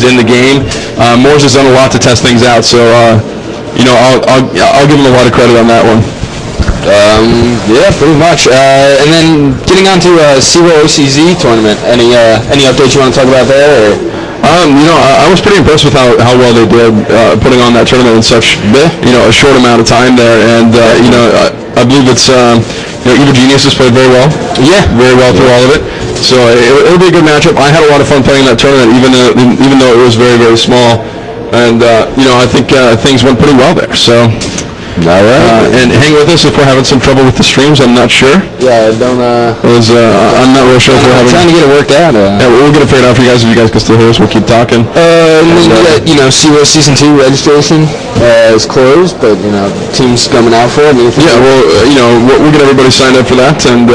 in the game. Moore's has done a lot to test things out, so I'll give him a lot of credit on that one. Yeah, pretty much. And then getting on to SIVO OCZ tournament. Any updates you want to talk about there? Or? I was pretty impressed with how well they did putting on that tournament in such a short amount of time there, and I believe it's Evil Genius has played very well. Yeah, very well through all of it. So it'll be a good matchup. I had a lot of fun playing that tournament, even though it was very, very small, and I think things went pretty well there. So. All right. And hang with us if we're having some trouble with the streams. I'm not sure. Yeah, don't. I'm not really sure if we're trying to get it worked out. Yeah, we'll get it figured out for you guys. If you guys can still hear us, we'll keep talking. SIVO Season 2 registration is closed, but teams coming out for it. Yeah, well, we'll get everybody signed up for that, and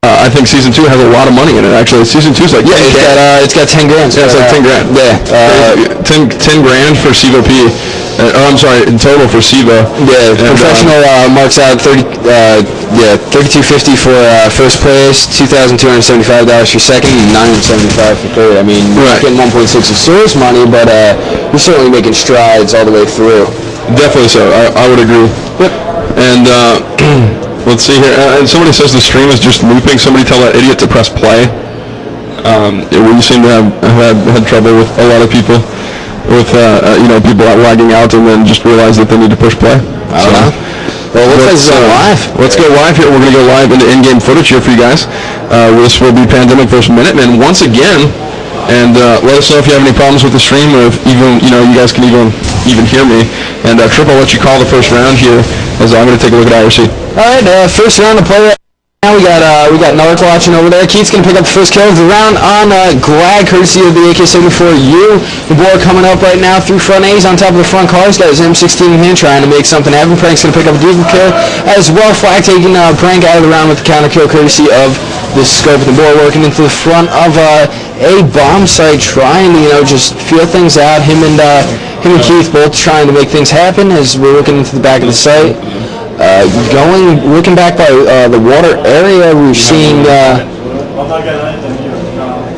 I think Season 2 has a lot of money in it. Actually, Season 2 is like it's got 10 grand. Yeah, it's like 10 grand. Yeah, 10 grand for SIVO P. I'm sorry, in total for SIVO. Yeah, professional marks out 3250 for first place, $2,275 for second, and $975 for third. I mean, right. Getting 1.6 is serious money, but you're certainly making strides all the way through. Definitely so. I would agree. Yep. And let's see here. Somebody says the stream is just looping. Somebody tell that idiot to press play. We seem to have had trouble with a lot of people. With people lagging out and then just realize that they need to push play. I don't know. Well, let's go live. Let's go live here. We're going to go live into in-game footage here for you guys. This will be Pandemic vs. Minutemen once again. And let us know if you have any problems with the stream, or if even you guys can even hear me. And Trip, I'll let you call the first round here, as I'm going to take a look at IRC. All right, first round of play. Now we got Narc watching over there. Keith's gonna pick up the first kill of the round on Glad, courtesy of the AK-74U. The boy coming up right now through front A. He's on top of the front car. He's got his M16 in hand, trying to make something happen. Prank's gonna pick up a diesel kill as well. Flag taking Prank out of the round with the counter kill, courtesy of the scope. The boy working into the front of a bomb site, trying to just feel things out. Him and Keith both trying to make things happen as we're looking into the back of the site. Looking back by the water area, we're seeing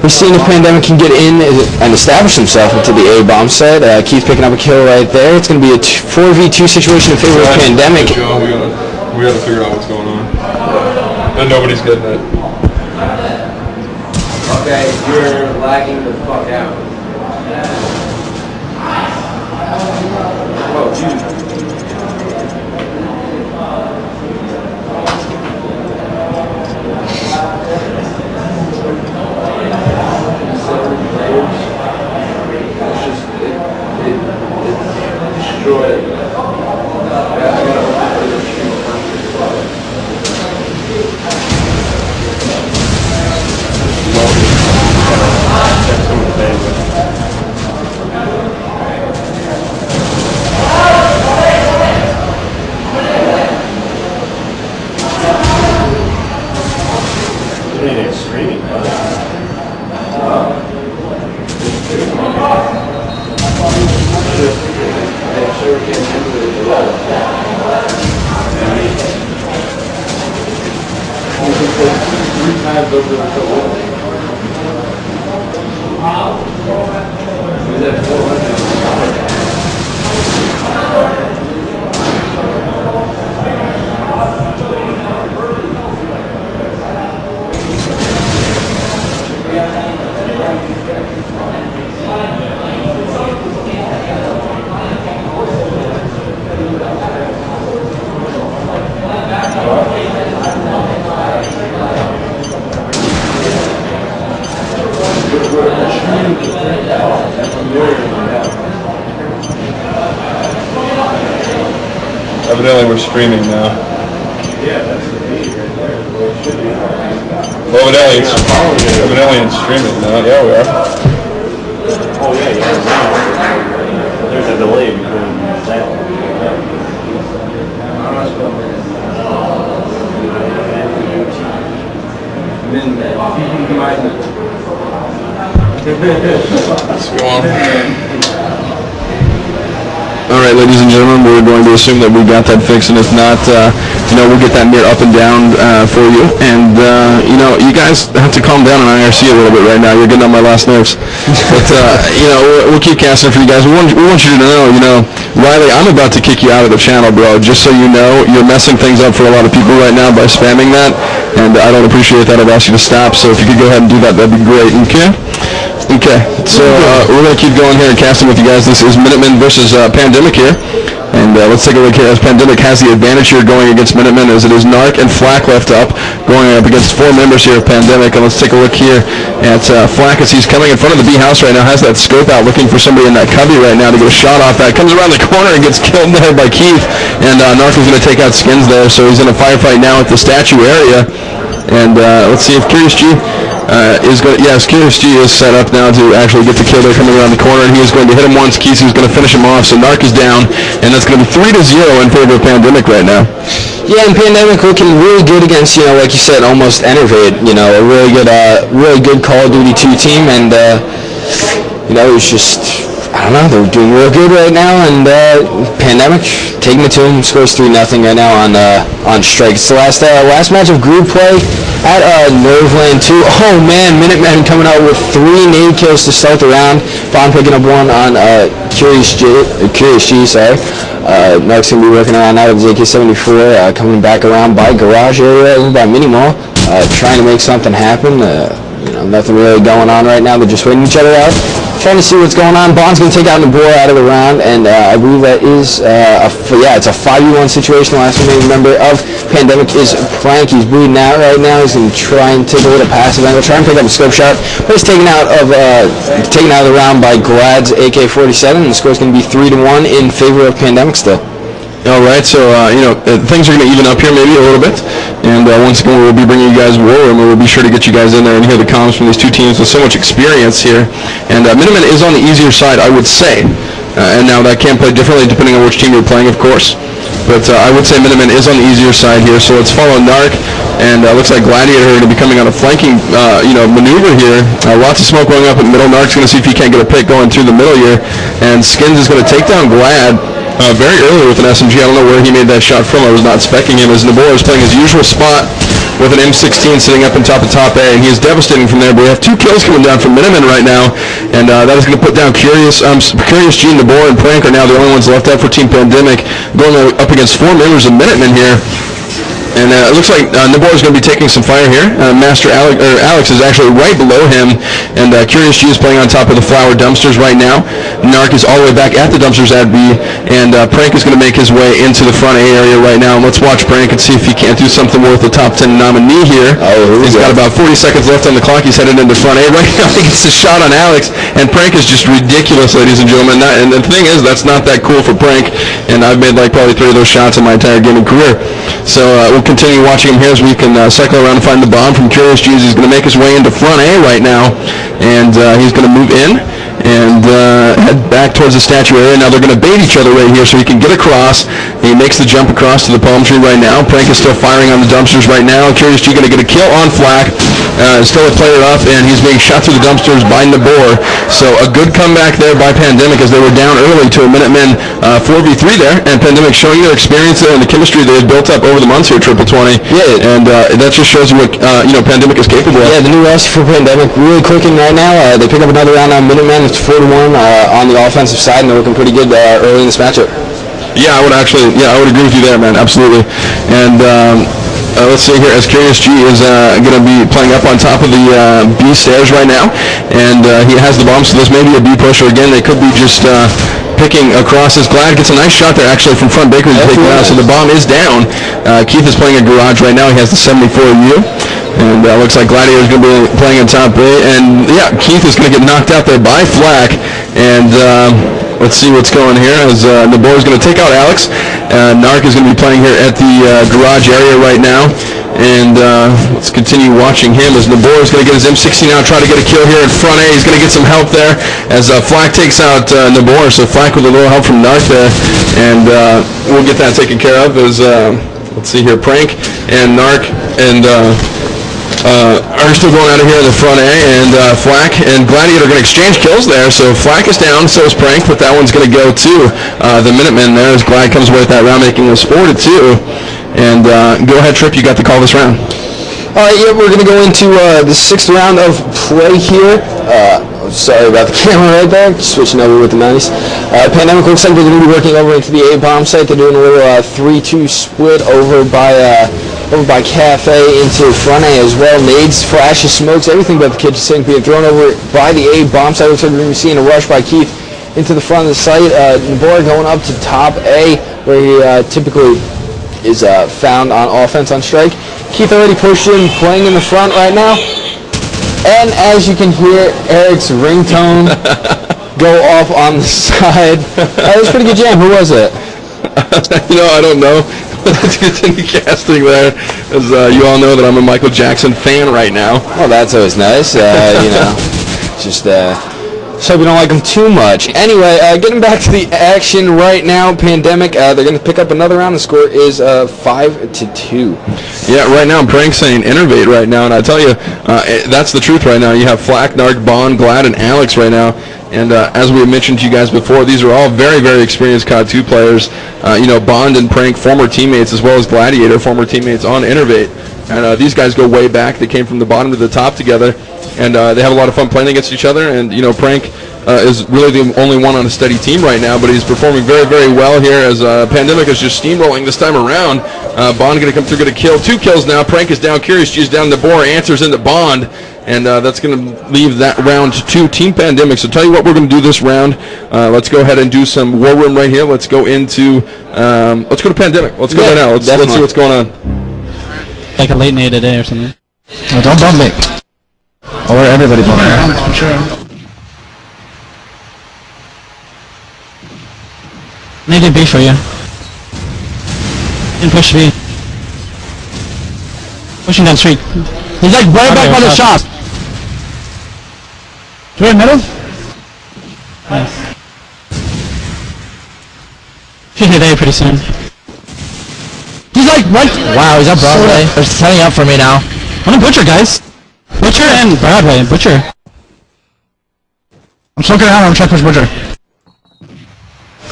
if Pandemic can get in and establish himself into the A bomb site. Keith picking up a kill right there. It's going to be a 4v2 situation in favor of Pandemic. We got to figure out what's going on. And nobody's getting it. Okay, you're lagging the fuck out. Oh, Jesus. Evidently we're streaming now. Yeah, that's the feed right there. Well, it should be. Well, evidently it's streaming now. Yeah, we are. Oh, yeah. There's a delay between sound. Let's go on. All right, ladies and gentlemen, we're going to assume that we got that fixed, and if not, we'll get that mirror up and down for you. And, you guys have to calm down on IRC a little bit right now. You're getting on my last nerves. But, we'll keep casting for you guys. We want you to know, Riley, I'm about to kick you out of the channel, bro. Just so you know, you're messing things up for a lot of people right now by spamming that, and I don't appreciate that. I'd ask you to stop, so if you could go ahead and do that, that'd be great, okay? Okay, so we're going to keep going here and casting with you guys. This is Minutemen versus Pandemic here. And let's take a look here as Pandemic has the advantage here going against Minutemen, as it is Narc and Flack left up, going up against 4 members here of Pandemic. And let's take a look here at Flack as he's coming in front of the B house right now, has that scope out looking for somebody in that cubby right now to get a shot off that. Comes around the corner and gets killed there by Keith. And Narc is going to take out Skins there, so he's in a firefight now at the statue area. And let's see if Curious G is going to, yes, Curious G is set up now to actually get the kill there coming around the corner, and he is going to hit him once. Keith is going to finish him off, so Narc is down, and that's going to be 3-0 in favor of Pandemic right now. Yeah, and Pandemic looking really good against, like you said, almost Enervate, a really good Call of Duty 2 team, and, it was just, I don't know, they're doing real good right now, and Pandemic taking it to him, scores 3-0 right now on strike. It's the last match of group play at Nerveland 2. Oh man, Minutemen coming out with 3 nade kills to start the round. Bond picking up one on Curious G, sorry. Narc's going to be working around now with his AK-74, coming back around by Garage area, over by Mini Mall, trying to make something happen. Nothing really going on right now. They're just waiting each other out, trying to see what's going on. Bond's going to take out Nabor out of the round, and I believe that is, it's a 5v1 situation. The last remaining member of Pandemic is Plank. He's bleeding out right now. He's going to try and take a little passive angle, try and pick up a scope shot, but he's taken out of the round by Glad's AK-47, and the score's going to be 3-1 in favor of Pandemic still. All right, so, things are going to even up here maybe a little bit. And once again, we'll be bringing you guys War Room, and we'll be sure to get you guys in there and hear the comments from these two teams with so much experience here. And Minutemen is on the easier side, I would say. And now that can play differently depending on which team you're playing, of course. But I would say Minutemen is on the easier side here. So let's follow Narc. And looks like Gladiator are going to be coming on a flanking, maneuver here. Lots of smoke going up in the middle. Narc's going to see if he can't get a pick going through the middle here. And Skins is going to take down Glad. Very early with an SMG. I don't know where he made that shot from. I was not specking him, as Nabor is playing his usual spot with an M16 sitting up on top of top A, and he is devastating from there. But we have 2 kills coming down from Minutemen right now, and that is going to put down Curious G, Nabor, and Prank are now the only ones left out for Team Pandemic, going up against 4 members of Minutemen here. And it looks like Nabor is going to be taking some fire here. Master Alex is actually right below him, and Curious G is playing on top of the flower dumpsters right now. Narc is all the way back at the dumpsters at B, and Prank is going to make his way into the front A area right now. And let's watch Prank and see if he can't do something worth the top 10 nominee here. He's got about 40 seconds left on the clock. He's headed into front A right now. He gets a shot on Alex, and Prank is just ridiculous, ladies and gentlemen. And the thing is, that's not that cool for Prank, and I've made probably 3 of those shots in my entire gaming career. So we'll continue watching him here as we can cycle around and find the bomb from Curious G. He's going to make his way into front A right now, and he's going to move in and head back towards the statue area. Now they're going to bait each other right here so he can get across. He makes the jump across to the palm tree right now. Prank is still firing on the dumpsters right now. Curious G going to get a kill on Flack. Still a player up, and he's being shot through the dumpsters by Nabor. So a good comeback there by Pandemic, as they were down early to a Minutemen 4v3 there, and Pandemic showing their experience there and the chemistry they had built up over the months here, Triple 20. Yeah, and that just shows you what Pandemic is capable of. Yeah, the new roster for Pandemic really clicking right now. They pick up another round on Minutemen. It's 4-1 on the offensive side, and they're looking pretty good early in this matchup. Yeah, I would agree with you there, man. Absolutely. And let's see here, as Curious G is going to be playing up on top of the B stairs right now, and he has the bomb, so this may be a B push, or again, they could be just picking across. As Glad gets a nice shot there, actually, from front bakery to take it out, so the bomb is down. Keith is playing a garage right now. He has the 74U. And looks like Gladiator is going to be playing on top A. And yeah, Keith is going to get knocked out there by Flack. And let's see what's going here, as Nabor is going to take out Alex. Narc is going to be playing here at the garage area right now. And let's continue watching him, as Nabor is going to get his M16 out, try to get a kill here in front A. He's going to get some help there as Flack takes out Nabor. So Flack with a little help from Narc there. And we'll get that taken care of as, let's see here, Prank and Narc and are still going out of here in the front A, and Flack and Gladiator are going to exchange kills there. So Flack is down, so is Prank, but that one's going to go to the Minutemen there as Glad comes away with that round, making us 4-2. And go ahead, Trip, you got to call this round. All right, yeah, we're going to go into the 6th round of play here. Sorry about the camera right there. Switching over with the mouse. Pandemic looks like they're going to be working over into the A bomb site. They're doing a little 3-2 split over by Cafe into front A as well. Nades, flashes, smokes, everything but the kitchen sink being thrown over by the A bomb site. Looks like we're going to be seeing a rush by Keith into the front of the site. Nabor going up to top A, where he typically is found on offense on strike. Keith already pushed in, playing in the front right now. And as you can hear, Eric's ringtone go off on the side. That was a pretty good jam. Who was it? I don't know. Let's continue casting there, as you all know that I'm a Michael Jackson fan right now. Well, that's always nice. Just so we don't like them too much. Anyway, getting back to the action right now, Pandemic, they're going to pick up another round. The score is 5-2. Yeah, right now, Prank saying innervate right now, and I tell you, that's the truth right now. You have Flack, Narc, Bond, Glad, and Alex right now. And as we mentioned to you guys before, these are all very, very experienced COD 2 players. Bond and Prank, former teammates, as well as Gladiator, former teammates on Innervate. And these guys go way back. They came from the bottom to the top together. And they have a lot of fun playing against each other. And, Prank is really the only one on a steady team right now, but he's performing very, very well here as Pandemic is just steamrolling this time around. Bond going to come through, going to kill. 2 kills now. Prank is down. Curious G's down the board. Answers into Bond. And that's going to leave that round to Team Pandemic. So tell you what we're going to do this round. Let's go ahead and do some War Room right here. Let's go into, let's go to Pandemic. Let's go right now. Let's see what's going on. Like a late night today or something. Oh, don't bump me. Or everybody bump me. For sure. Native B for you. And push B. Pushing down street. He's like right back by the shop. Do we have middle? Nice. Should hit A pretty soon. He's like right. Wow, he's on Broadway. They're setting up for me now. I'm a Butcher, guys. Butcher and Broadway. Butcher. I'm smoking out. I'm trying to push Butcher.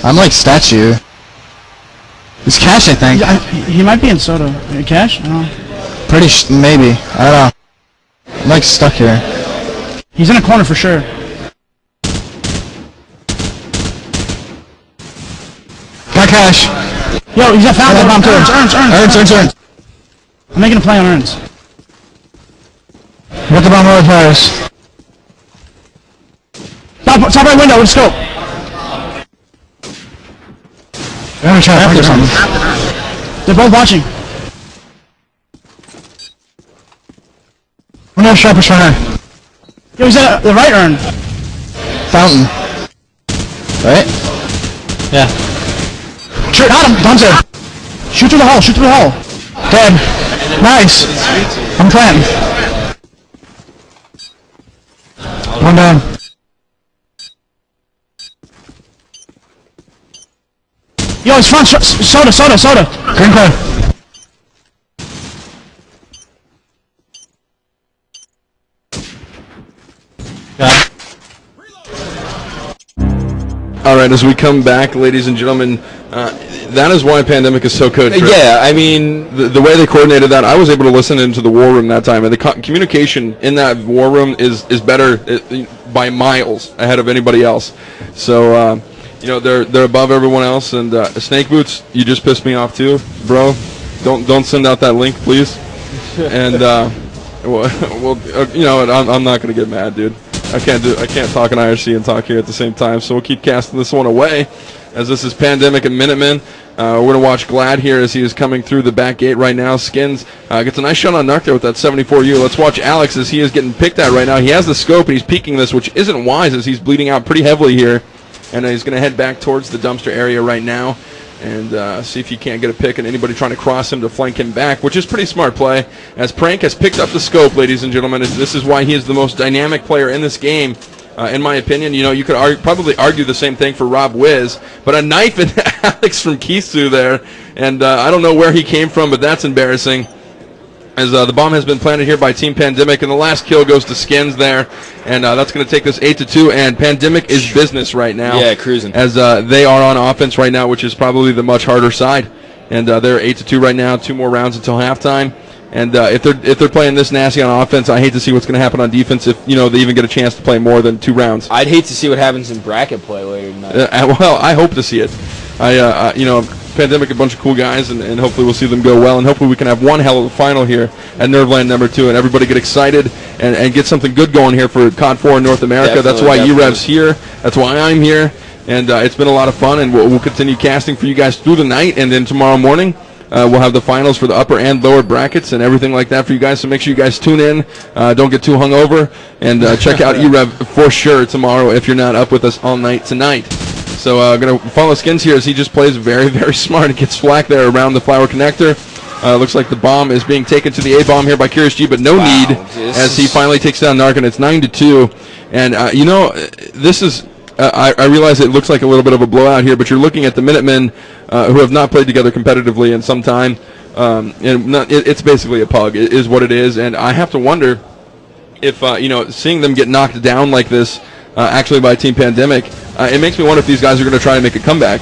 I'm like statue. He's Cash, I think. Yeah, he might be in Soda. Cash? I don't know. Maybe. I don't know. I'm like stuck here. He's in a corner for sure. Got Cash. Yo, he's at foul. Earns. I'm making a play on Earns. What the bomb over Paris? Top right window with a scope. I'm gonna try to flank or something. They're both watching. I'm gonna have sharpest right now. Yo, he's at the right Earn. Fountain. Right? Yeah. Sure, got him! Bomb's there. Shoot through the hole. Dead. Nice. I'm planting. One down. Yo, it's front. Soda. Green card. Got it. All right, as we come back, ladies and gentlemen, that is why Pandemic is so good. Yeah, I mean, The way they coordinated that, I was able to listen into the War Room that time, and the communication in that War Room is better by miles ahead of anybody else. So, they're above everyone else. And Snake Boots, you just pissed me off too, bro. Don't send out that link, please. And I'm not gonna get mad, dude. I can't talk in IRC and talk here at the same time. So we'll keep casting this one away, as this is Pandemic and Minutemen. We're going to watch Glad here as he is coming through the back gate right now. Skins gets a nice shot on Narc there with that 74U. Let's watch Alex as he is getting picked at right now. He has the scope and he's peeking this, which isn't wise as he's bleeding out pretty heavily here. And he's going to head back towards the dumpster area right now and see if he can't get a pick and anybody trying to cross him to flank him back, which is pretty smart play. As Prank has picked up the scope, ladies and gentlemen, this is why he is the most dynamic player in this game. In my opinion, you could probably argue the same thing for Rob Wiz, but a knife in Alex from Kisu there, and I don't know where he came from, but that's embarrassing. as the bomb has been planted here by Team Pandemic, and the last kill goes to Skins there, and that's going to take this 8-2, and Pandemic is business right now. Yeah, cruising. As they are on offense right now, which is probably the much harder side, and they're 8-2 right now, 2 more rounds until halftime. And if they're playing this nasty on offense, I hate to see what's going to happen on defense if they even get a chance to play more than 2 rounds. I'd hate to see what happens in bracket play later tonight. Well, I hope to see it. Pandemic, a bunch of cool guys, and hopefully we'll see them go well, and hopefully we can have one hell of a final here at Nerveland number 2, and everybody get excited and get something good going here for COD4 in North America. That's why e-rev's here. That's why I'm here, and it's been a lot of fun, and we'll continue casting for you guys through the night, and then tomorrow morning we'll have the finals for the upper and lower brackets and everything like that for you guys, so make sure you guys tune in. Don't get too hungover, and check out e-rev for sure tomorrow if you're not up with us all night tonight. So I'm going to follow Skins here as he just plays very, very smart and gets flack there around the flower connector. Looks like the bomb is being taken to the A-bomb here by Curious G, but no need as he finally takes down Narc, and it's 9-2. And, this is... I realize it looks like a little bit of a blowout here, but you're looking at the Minutemen who have not played together competitively in some time. It's basically a pug, is what it is. And I have to wonder if, seeing them get knocked down like this, actually by Team Pandemic, it makes me wonder if these guys are going to try and make a comeback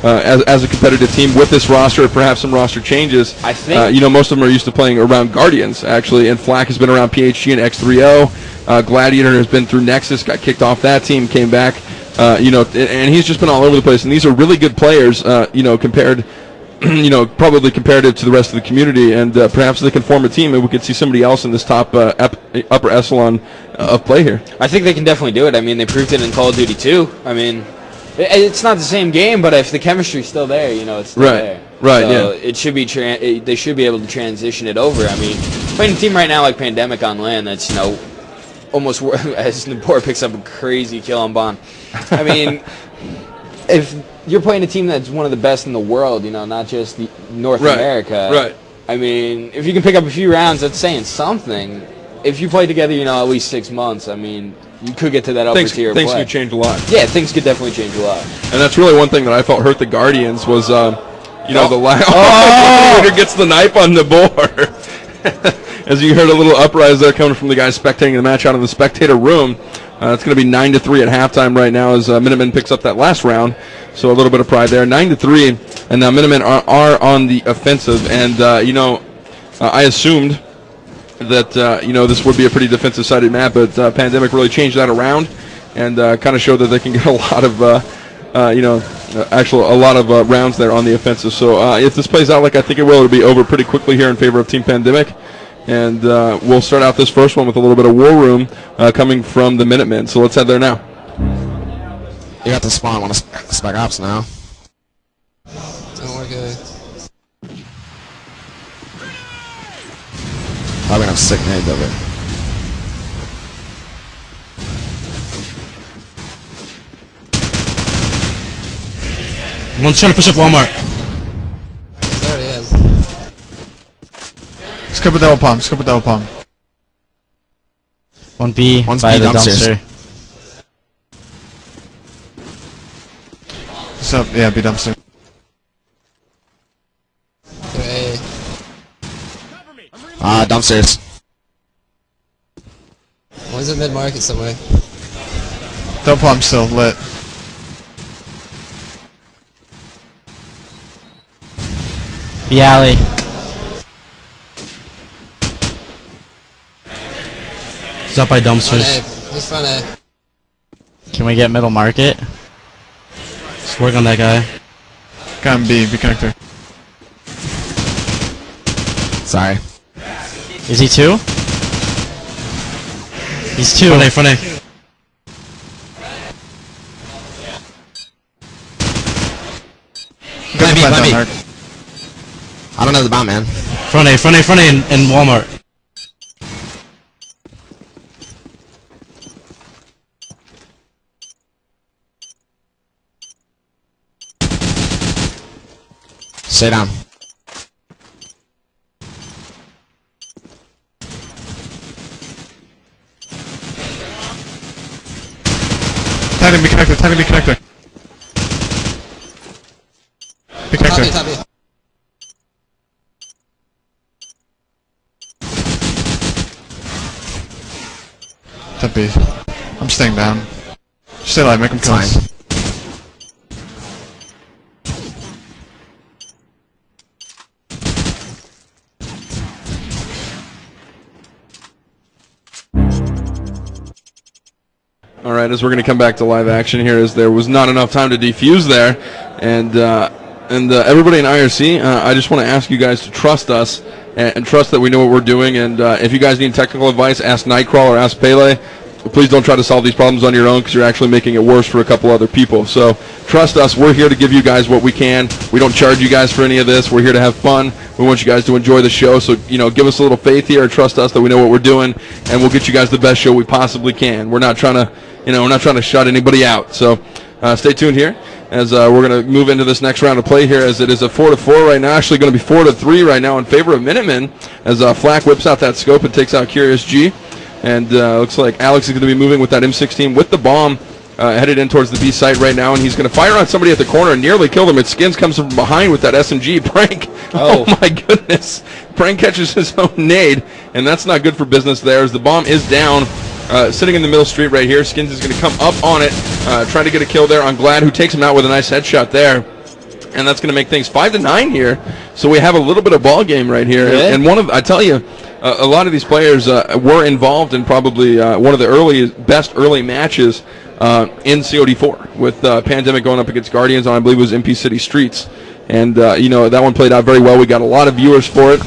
as a competitive team with this roster, or perhaps some roster changes. I think most of them are used to playing around Guardians, actually, and Flack has been around PHG and X3O. Gladiator has been through Nexus, got kicked off that team, came back, and he's just been all over the place. And these are really good players, compared, probably comparative to the rest of the community. And perhaps they can form a team, and we could see somebody else in this top upper echelon of play here. I think they can definitely do it. I mean, they proved it in Call of Duty 2. I mean, it's not the same game, but if the chemistry's still there, it's still there. Right, so yeah. it should be they should be able to transition it over. I mean, playing a team right now like Pandemic on LAN, that's almost as Nabor picks up a crazy kill on Bond. I mean, if you're playing a team that's one of the best in the world, not just North America. Right. I mean, if you can pick up a few rounds, that's saying something. If you play together, at least 6 months, I mean, you could get to that upper tier Things play. could change a lot. Yeah, things could definitely change a lot. And that's really one thing that I felt hurt the Guardians was, the last leader gets the knife on the board. As you heard a little uprise there coming from the guys spectating the match out of the spectator room. It's going to be 9-3 at halftime right now as Minutemen picks up that last round. So a little bit of pride there. 9-3, and now Minutemen are on the offensive. And, I assumed that, this would be a pretty defensive-sided map, but Pandemic really changed that around and kind of showed that they can get a lot of, a lot of rounds there on the offensive. So if this plays out like I think it will, it'll be over pretty quickly here in favor of Team Pandemic. And we'll start out this first one with a little bit of War Room coming from the Minutemen. So let's head there now. You got the spawn on Spec Ops now. Don't work good. Probably gonna have sick nades of it. One's trying to push up Walmart. There he is. Skip a double palm. Skip a double palm. 1B One's by B the dumpsters. dumpster. So yeah, be dumpster. Okay. Dumpsters. One's in mid market somewhere. Double palm still lit. B alley. He's up by dumpsters. He's front A. Can we get middle market? Let's work on that guy. Got him B connector. Sorry. Is he 2? He's 2. Front A, front A. Got the Let plant me. down, Narc. I don't know the bomb, man. Front A, and Walmart. Stay down. Titan be connector. Titan be connector. Be Top B, connector. top B. B. I'm staying down. Stay alive, make him kill us. All right, as we're going to come back to live action here, as there was not enough time to defuse there, and everybody in IRC, I just want to ask you guys to trust us and trust that we know what we're doing. And if you guys need technical advice, ask Nightcrawler or ask Pele. Please don't try to solve these problems on your own, because you're actually making it worse for a couple other people. So trust us. We're here to give you guys what we can. We don't charge you guys for any of this. We're here to have fun. We want you guys to enjoy the show. So, give us a little faith here and trust us that we know what we're doing, and we'll get you guys the best show we possibly can. We're not trying to, we're not trying to shut anybody out. So stay tuned here as we're going to move into this next round of play here, as it is a 4-4 right now. Actually going to be 4-3 right now in favor of Minutemen, as Flack whips out that scope and takes out Curious G. And looks like Alex is going to be moving with that M16 with the bomb headed in towards the B site right now, and he's going to fire on somebody at the corner and nearly kill them. Skins comes from behind with that SMG. Prank. Oh my goodness. Prank catches his own nade, and that's not good for business there, as the bomb is down. Sitting in the middle street right here. Skins is going to come up on it, trying to get a kill there on Glad, who takes him out with a nice headshot there. And that's going to make things 5-9 here. So we have a little bit of ball game right here. Yeah. And I tell you, a lot of these players were involved in probably one of the best early matches in COD4, with Pandemic going up against Guardians on, I believe it was MP City Streets. And, that one played out very well. We got a lot of viewers for it.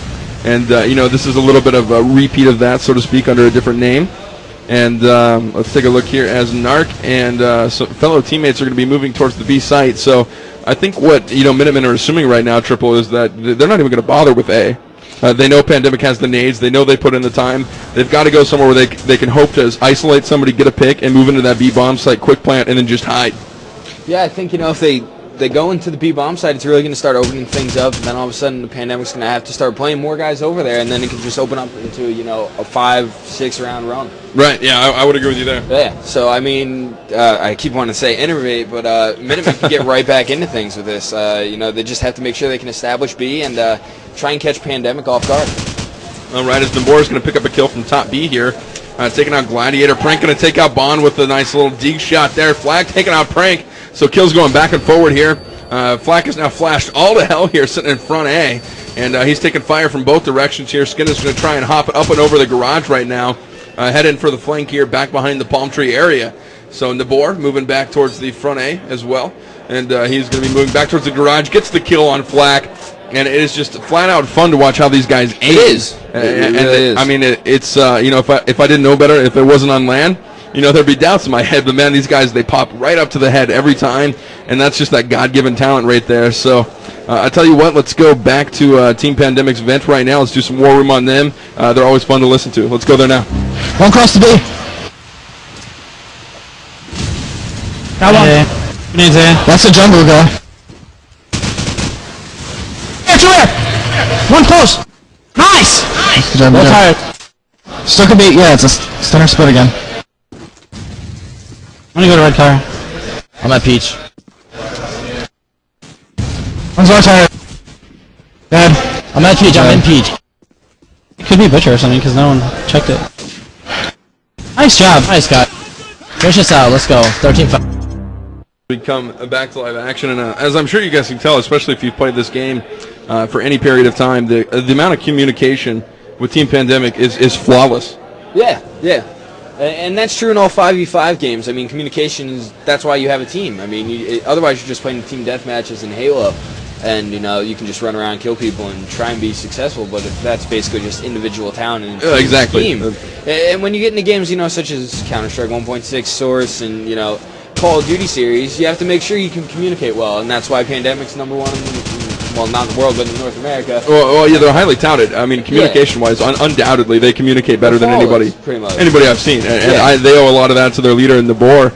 And, this is a little bit of a repeat of that, so to speak, under a different name. And let's take a look here as Narc and some fellow teammates are going to be moving towards the B site. So I think what Minutemen are assuming right now, Triple, is that they're not even going to bother with A. They know Pandemic has the nades. They know they put in the time. They've got to go somewhere where they can hope to isolate somebody, get a pick, and move into that B bomb site, quick plant, and then just hide. Yeah, I think, if they go into the B bomb site, it's really going to start opening things up, and then all of a sudden the Pandemic's going to have to start playing more guys over there, and then it can just open up into, a 5-6 round run. Right, yeah, I would agree with you there. Yeah, so I mean, I keep wanting to say innovate, but Minutemen can get right back into things with this. They just have to make sure they can establish B and try and catch Pandemic off guard. All right, as Nabor is going to pick up a kill from top B here. Taking out Gladiator. Prank going to take out Bond with a nice little dig shot there. Flag taking out Prank. So kills going back and forward here. Flack is now flashed all to hell here, sitting in front A. And he's taking fire from both directions here. Skin is going to try and hop up and over the garage right now. Head in for the flank here, back behind the palm tree area. So Nabor moving back towards the front A as well. And he's going to be moving back towards the garage. Gets the kill on Flack. And it is just flat out fun to watch how these guys aim. It is. It really is. I mean, it's if I didn't know better, if it wasn't on land, there'd be doubts in my head. But man, these guys, they pop right up to the head every time, and that's just that God-given talent right there. So I tell you what, let's go back to Team Pandemic's vent right now. Let's do some war room on them. They're always fun to listen to. Let's go there now. One cross the B. Got one. That's a jungle guy. One close. Nice. Good job, Well tired. Still could be. Yeah, it's a stunner split again. I'm gonna go to red car. I'm at Peach. One's more tired. Dead. I'm at Peach. I'm in Peach. It could be Butcher or something because no one checked it. Nice job. Nice guy. Finish this out. Let's go. 13-5. We come back to live action, and as I'm sure you guys can tell, especially if you've played this game for any period of time, the amount of communication with Team Pandemic is flawless. Yeah. And that's true in all 5v5 games. I mean, communication is, that's why you have a team. I mean, otherwise you're just playing team deathmatches in Halo, and you can just run around and kill people and try and be successful, but that's basically just individual talent and exactly. team. And when you get into games, such as Counter-Strike 1.6, Source, and, Call of Duty series, you have to make sure you can communicate well, and that's why Pandemic's #1 well, not in the world, but in North America. Well, yeah, they're highly touted. I mean, communication-wise, undoubtedly, they communicate better than anybody I've seen. And they owe a lot of that to their leader in Nabor,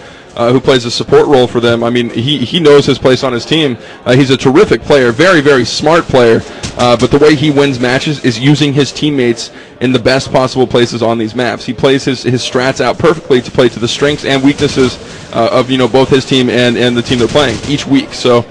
who plays a support role for them. I mean, he knows his place on his team. He's a terrific player, very, very smart player. But the way he wins matches is using his teammates in the best possible places on these maps. He plays his strats out perfectly to play to the strengths and weaknesses of both his team and the team they're playing each week. So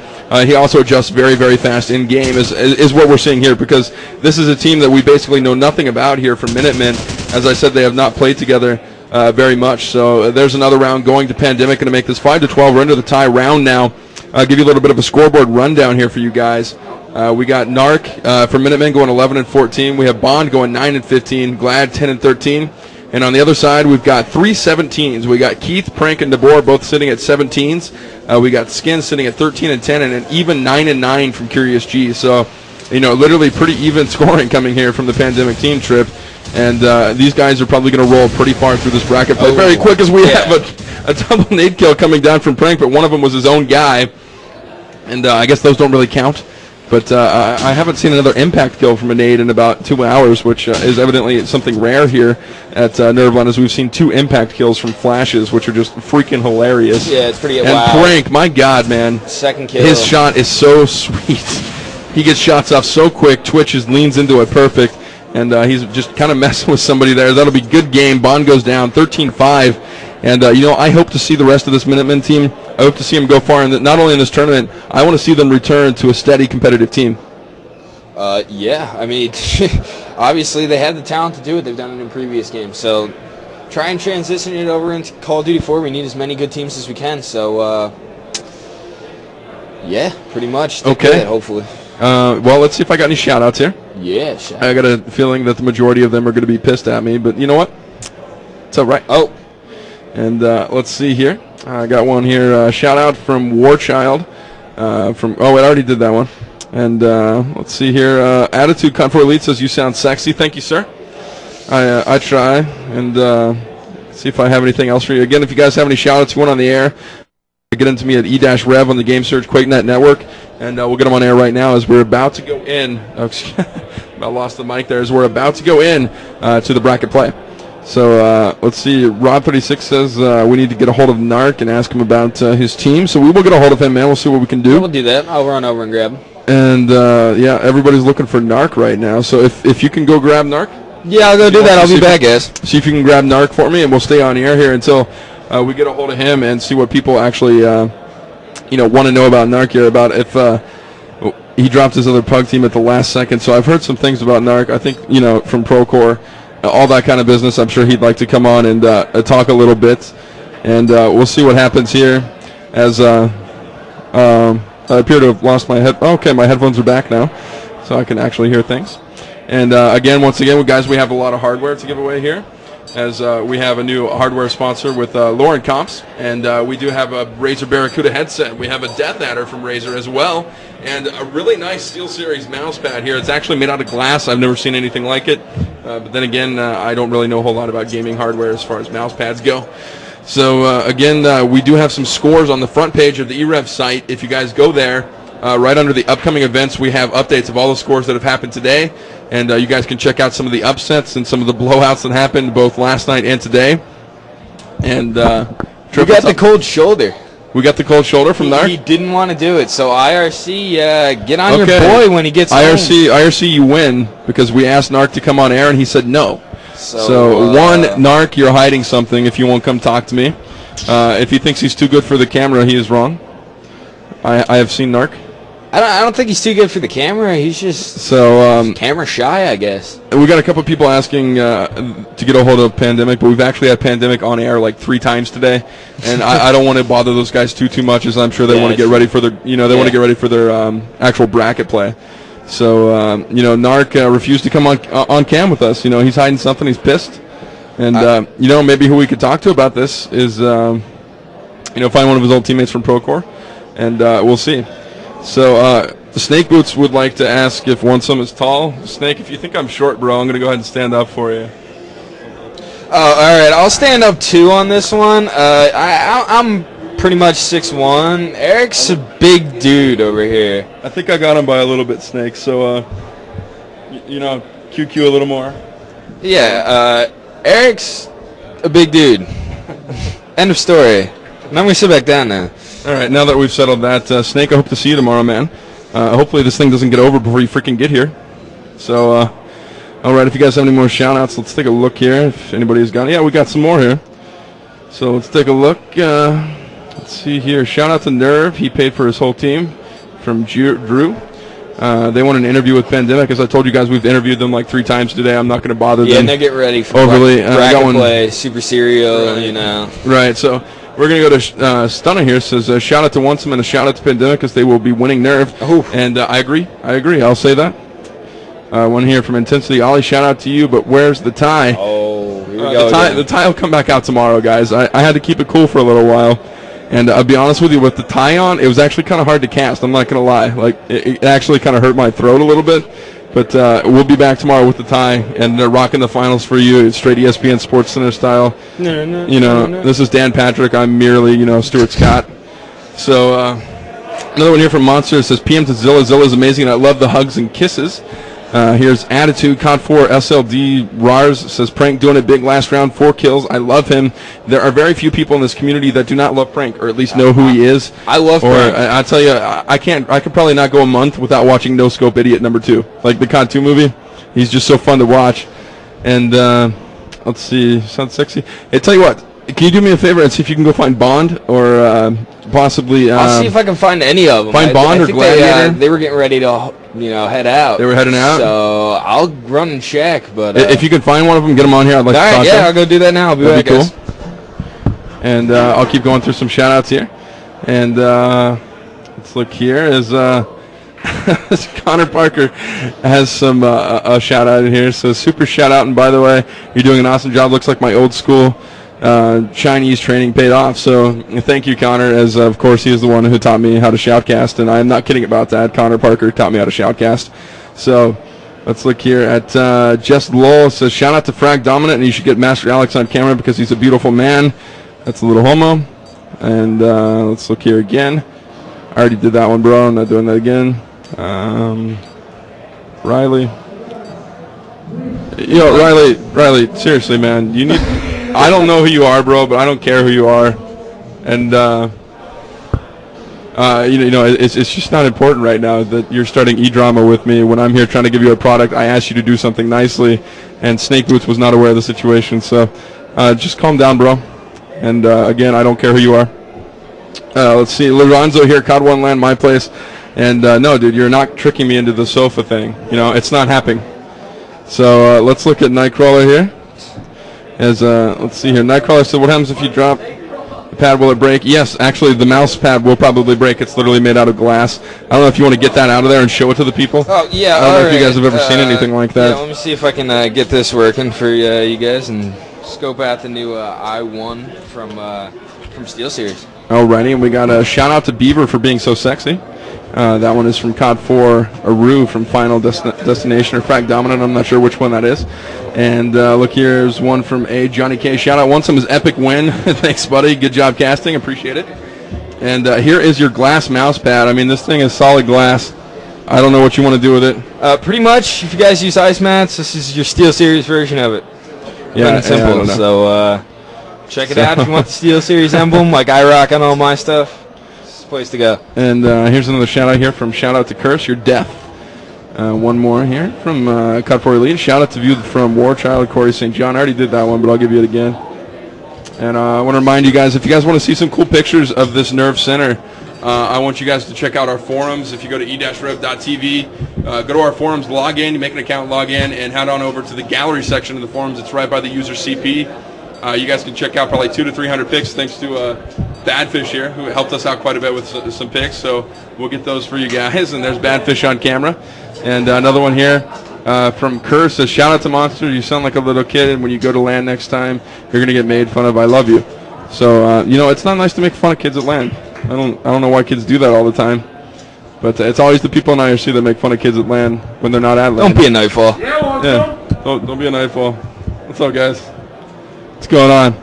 he also adjusts very, very fast in game is what we're seeing here, because this is a team that we basically know nothing about here from Minutemen. As I said, they have not played together very much. So there's another round going to Pandemic, going to make this 5-12. We're into the tie round now. I'll give you a little bit of a scoreboard rundown here for you guys. We got Narc for Minutemen going 11-14. We have Bond going 9-15. Glad 10-13. And on the other side, we've got 3 17s. We got Keith, Prank, and DeBoer both sitting at 17s. We got Skin sitting at 13-10, and an even 9-9 from Curious G. So, literally pretty even scoring coming here from the Pandemic team trip. And these guys are probably going to roll pretty far through this bracket play very quick, as we have a double nade kill coming down from Prank, but one of them was his own guy. And I guess those don't really count. But I haven't seen another impact kill from a nade in about 2 hours, which is evidently something rare here at NERV.MMVsPandemic1, as we've seen 2 impact kills from flashes, which are just freaking hilarious. Yeah, it's pretty And wow. Prank, my God, man. Second kill. His shot is so sweet. He gets shots off so quick. Twitch leans into it perfect. And he's just kind of messing with somebody there. That'll be good game. Bond goes down 13-5. And, I hope to see the rest of this Minutemen team. I hope to see them go far, not only in this tournament, I want to see them return to a steady competitive team. Yeah, I mean, obviously they have the talent to do it. They've done it in previous games. So try and transition it over into Call of Duty 4. We need as many good teams as we can. So, yeah, pretty much. Stick with it, hopefully. Well, let's see if I got any shout-outs here. Yeah, shout I got a feeling that the majority of them are going to be pissed at me, but you know what? It's all right. Oh. And let's see here. I got one here. Shout out from Warchild. I already did that one. And let's see here. Attitude Con4 Elite says you sound sexy. Thank you, sir. I try. And see if I have anything else for you. Again, if you guys have any shout outs you want on the air, get into me at e-rev on the Game Surge QuakeNet network. And we'll get them on air right now as we're about to go in. I lost the mic there. As we're about to go in to the bracket play. So let's see. Rob36 says we need to get a hold of Narc and ask him about his team. So we will get a hold of him, man. We'll see what we can do. We'll do that. I'll run over and grab him. And yeah, everybody's looking for Narc right now. So if you can go grab Narc. Yeah, I'll go do that. I'll be back, guys. See if you can grab Narc for me, and we'll stay on the air here until we get a hold of him and see what people actually want to know about Narc here. About if he dropped his other pug team at the last second. So I've heard some things about Narc. I think from Procore. All that kind of business. I'm sure he'd like to come on and talk a little bit, and we'll see what happens here. As I appear to have lost my head. Okay, my headphones are back now, so I can actually hear things. And once again, guys, we have a lot of hardware to give away here, as we have a new hardware sponsor with Lauren Comps, and we do have a Razer Barracuda headset. We have a Death Adder from Razer as well, and a really nice SteelSeries mouse pad here. It's actually made out of glass. I've never seen anything like it. But then again, I don't really know a whole lot about gaming hardware as far as mouse pads go. So again, we do have some scores on the front page of the e-rev site. If you guys go there, right under the upcoming events, we have updates of all the scores that have happened today. And you guys can check out some of the upsets and some of the blowouts that happened both last night and today. And we got the cold shoulder. We got the cold shoulder from Narc? He didn't want to do it, so IRC, get on your boy when he gets IRC, you win, because we asked Narc to come on air, and he said no. So Narc, you're hiding something if you won't come talk to me. If he thinks he's too good for the camera, he is wrong. I have seen Narc. I don't think he's too good for the camera. He's just camera shy, I guess. We got a couple people asking to get a hold of Pandemic, but we've actually had Pandemic on air like 3 times today, and I don't want to bother those guys too much, as I'm sure they want to get ready for their want to get ready for their actual bracket play. So Narc refused to come on cam with us. He's hiding something. He's pissed, and maybe who we could talk to about this is find one of his old teammates from Procore, and we'll see. So, Snake Boots would like to ask if one sum is tall. Snake, if you think I'm short, bro, I'm going to go ahead and stand up for you. Oh, all right. I'll stand up, too, on this one. I'm pretty much 6'1". Eric's a big dude over here. I think I got him by a little bit, Snake. So, QQ a little more. Yeah, Eric's a big dude. End of story. Now we sit back down now. All right, now that we've settled that, Snake, I hope to see you tomorrow, man. Hopefully this thing doesn't get over before you freaking get here. So, all right, if you guys have any more shout-outs, let's take a look here. If anybody's got it. Yeah, we got some more here. So let's take a look. Let's see here. Shout-out to Nerve. He paid for his whole team from Drew. They want an interview with Pandemic. As I told you guys, we've interviewed them like 3 times today. I'm not going to bother Yeah, them. and they're getting ready for overly. bracket play, Super Serial, Right. you know. Right, so we're going to go to Stunner here. Says shout out to Once and a shout out to Pandemic because they will be winning Nerve. Oh. And I agree. I'll say that. One here from Intensity. Ollie, shout out to you, but where's the tie? Oh, here we go. The tie will come back out tomorrow, guys. I had to keep it cool for a little while. And I'll be honest with you, with the tie on, it was actually kind of hard to cast. I'm not going to lie. Like, it actually kind of hurt my throat a little bit. But we'll be back tomorrow with the tie, and they're rocking the finals for you. It's straight ESPN Sports Center style. This is Dan Patrick. I'm merely, Stuart Scott. So another one here from Monster. It says, PM to Zilla. Zilla's amazing, and I love the hugs and kisses. Here's Attitude, COD4, SLD, Rars says, Prank doing it big last round, 4 kills. I love him. There are very few people in this community that do not love Prank, or at least know who he is. I love Prank. I tell you, I could probably not go a month without watching No Scope Idiot #2. Like the COD 2 movie. He's just so fun to watch. And let's see, sounds sexy. Hey, tell you what, can you do me a favor and see if you can go find Bond or possibly... I'll see if I can find any of them. Find Bond or think Gladiator? They were getting ready to, head out. They were heading out? So I'll run and check. But if you can find one of them, get them on here. I'd like to talk to them. I'll go do that now. I'll be That'd back, be cool. And I'll keep going through some shout-outs here. And let's look here. As Connor Parker has some a shout-out in here. So super shout-out. And by the way, you're doing an awesome job. Looks like my old school Chinese training paid off. So thank you, Connor, as of course he is the one who taught me how to shoutcast. And I'm not kidding about that. Connor Parker taught me how to shoutcast. So let's look here at Just Lowell. Says, shout out to Frag Dominant, and you should get Master Alex on camera because he's a beautiful man. That's a little homo. And let's look here again. I already did that one, bro. I'm not doing that again. Riley. Riley, seriously, man. You need... I don't know who you are, bro, but I don't care who you are. And, it's just not important right now that you're starting e-drama with me. When I'm here trying to give you a product, I asked you to do something nicely, and Snake Boots was not aware of the situation. So just calm down, bro. And, again, I don't care who you are. Let's see. Lorenzo here, COD 1 Land, my place. And, no, dude, you're not tricking me into the sofa thing. It's not happening. So let's look at Nightcrawler here. Let's see here. Nightcrawler said, what happens if you drop the pad? Will it break? Yes, actually, the mouse pad will probably break. It's literally made out of glass. I don't know if you want to get that out of there and show it to the people. Oh, yeah, I don't know if you guys have ever seen anything like that. Yeah, let me see if I can get this working for you guys and scope out the new i1 from SteelSeries. Alrighty, and we got a shout out to Beaver for being so sexy. That one is from COD 4, Aru from Final Destination or Frag Dominant. I'm not sure which one that is. And look, here's one from Johnny K. Shout out. Once his epic win. Thanks, buddy. Good job casting. Appreciate it. And here is your glass mouse pad. I mean, this thing is solid glass. I don't know what you want to do with it. Pretty much, if you guys use ice mats, this is your SteelSeries version of it. Yeah, simple. I don't know. So check it out if you want the SteelSeries emblem, like I rock on all my stuff. It's the place to go. And here's another shout out here from Shout Out to Curse, Your Death. One more here from COD 4 Elite. Shout out to View from War Child, Corey St. John. I already did that one, but I'll give you it again. And I want to remind you guys, if you guys want to see some cool pictures of this Nerve Center, I want you guys to check out our forums. If you go to e-rev.tv, go to our forums, log in, you make an account, log in, and head on over to the gallery section of the forums. It's right by the user CP. You guys can check out probably 200 to 300 pics thanks to Badfish here, who helped us out quite a bit with some pics. So we'll get those for you guys. And there's Badfish on camera. And another one here from Kerr says, shout out to Monster. You sound like a little kid, and when you go to LAN next time, you're going to get made fun of. I love you. So, it's not nice to make fun of kids at LAN. I don't know why kids do that all the time. But it's always the people in IRC that make fun of kids at LAN when they're not at LAN. Don't be a nightfall. Yeah, don't be a nightfall. What's up, guys? What's going on?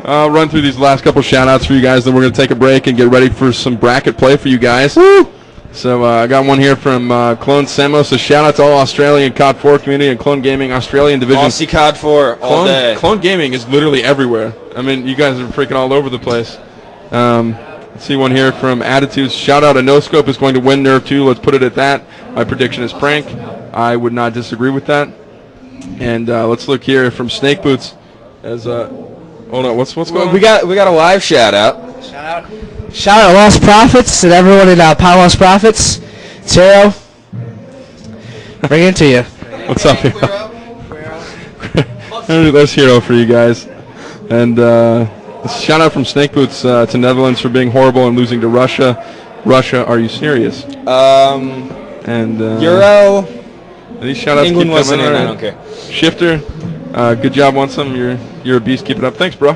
I'll run through these last couple shout-outs for you guys, then we're going to take a break and get ready for some bracket play for you guys. Woo! So I got one here from Clone Samo. So shout out to all Australian COD 4 community and Clone Gaming Australian division. Aussie COD 4 all day. Clone Gaming is literally everywhere. I mean, you guys are freaking all over the place. Let's see one here from Attitudes. Shout out to No Scope is going to win Nerve 2. Let's put it at that. My prediction is Prank. I would not disagree with that. And let's look here from Snake Boots. As hold on, what's going on? We got a live shout out. Shout out to Lost Profits and everyone in Power Lost Profits. Taro, bring it to you. What's up, Hero? There's Hero for you guys. And shout out from Snake Boots to Netherlands for being horrible and losing to Russia. Russia, are you serious? And Euro. these shout outs England keep wasn't coming. in. I All don't right. care. Shifter, good job, want some. You're a beast. Keep it up. Thanks, bro.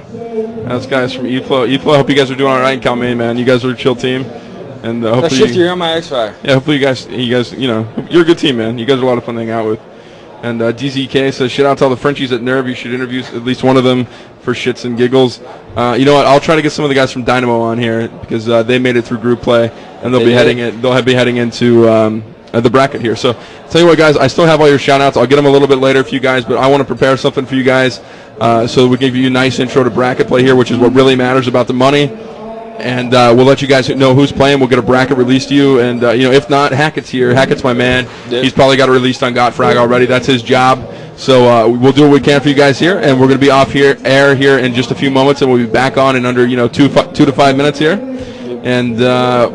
That's guys from E-Flow. E-Flow, I hope you guys are doing all right in Calmaine, man. You guys are a chill team. And hopefully, Shifter, you're on my X-Fire. yeah, hopefully you guys, you're a good team, man. You guys are a lot of fun to hang out with. And DZK says, shout out to all the Frenchies at NERV. You should interview at least one of them for shits and giggles. You know what? I'll try to get some of the guys from Dynamo on here because they made it through group play, and they'll be heading into the bracket here. So, tell you what, guys, I still have all your shout outs. I'll get them a little bit later for you guys, but I want to prepare something for you guys so we can give you a nice intro to bracket play here, which is what really matters about the money. And we'll let you guys know who's playing. We'll get a bracket released to you. And, if not, Hackett's here. Hackett's my man. Yep. He's probably got it released on Godfrag already. That's his job. So we'll do what we can for you guys here. And we're going to be off air here in just a few moments. And we'll be back on in under, 2 to 5 minutes here. And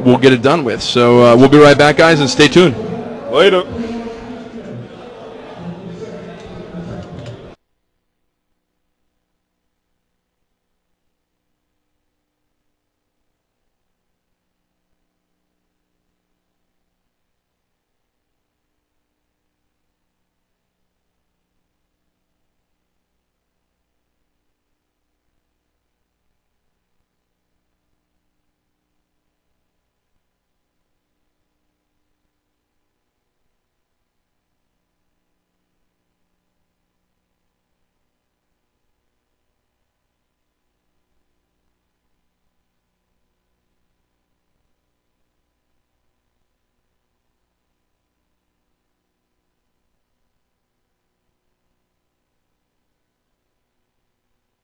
we'll get it done with. So we'll be right back, guys, and stay tuned. Later.